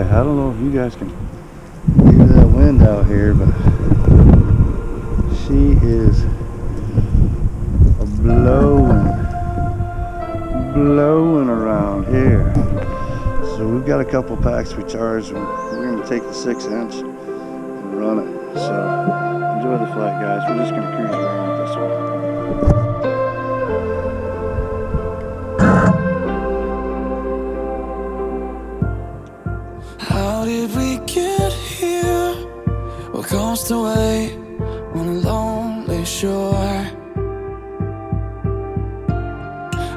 I don't know if you guys can hear that wind out here, but she is blowing around here. So we've got a couple packs we charged, and we're going to take the 6-inch and run it. So enjoy the flight, guys. We're just going to cruise around with this one. How did we get here? What cost away on a lonely shore?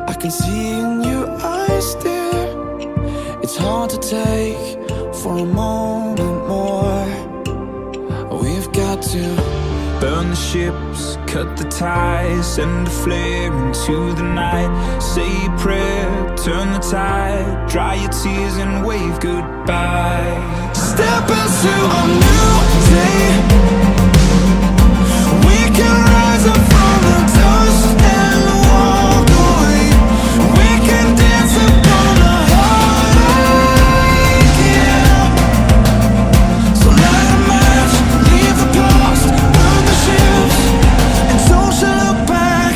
I can see in your eyes, dear, it's hard to take for a moment more. We've got to burn the ships, cut the ties, send a flare into the night. Say a prayer, turn the tide, dry your tears and wave goodbye. Step into a new day. We can rise up from the dust and walk away. We can dance upon the heartache, yeah. So light a match, leave the past, burn the ships, and don't you look back.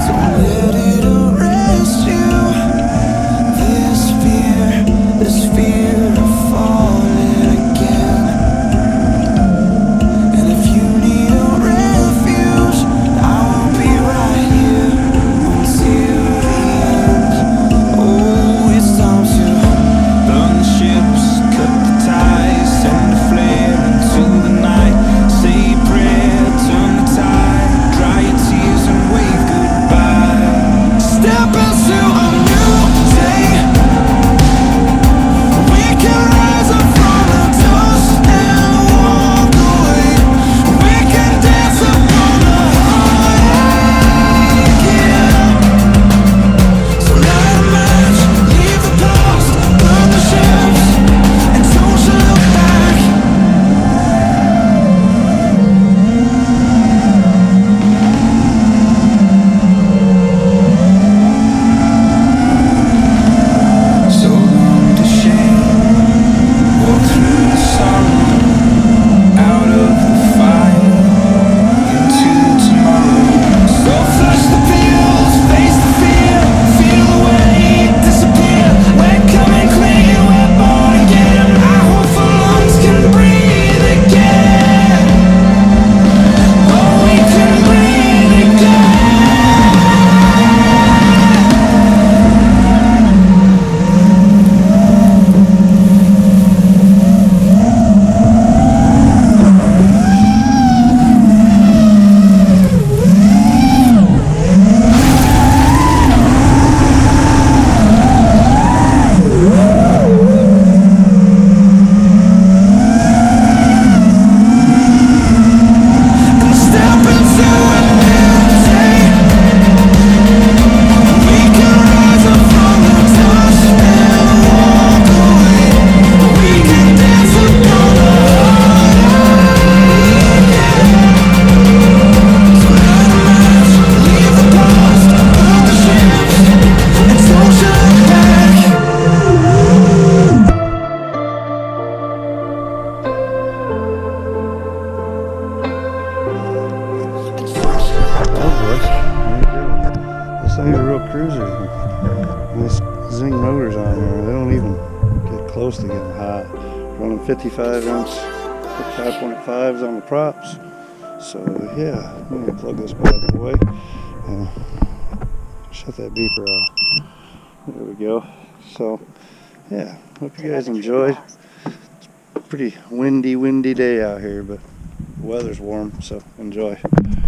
Don't let it arrest you. This fear of falling again. And if you need a refuge, I will be right here until the end. Oh, it's time to burn the ships, cut the ties, send a flare into the night. Say a prayer, turn the tide, dry your tears and wave goodbye. Step into a new day. We can rise up from the dust and walk away. We can dance upon the heartache, yeah. So light a match, leave the past, burn the ships, and don't you look back. So long to shame, walk through the sorrow, out of the fire, into tomorrow. So flush the pills, face the fear, feel the weight disappear. We're coming clean, we're born again. Our hopeful lungs can breathe again. Oh, we can breathe again. And step into a new day. We can rise up from the dust and walk away. We can dance upon the heartache, yeah. So light a match, leave the past, burn the ships, and don't you look back. Oh boy, there you go. This thing's a real cruiser. And this Xing motors on there, they don't even get close to getting hot. Running 55-inch, 55.5s on the props. So yeah, I'm gonna plug this bad boy and shut that beeper off. There we go. So yeah, hope you guys enjoyed. It's a pretty windy day out here, but the weather's warm, so enjoy.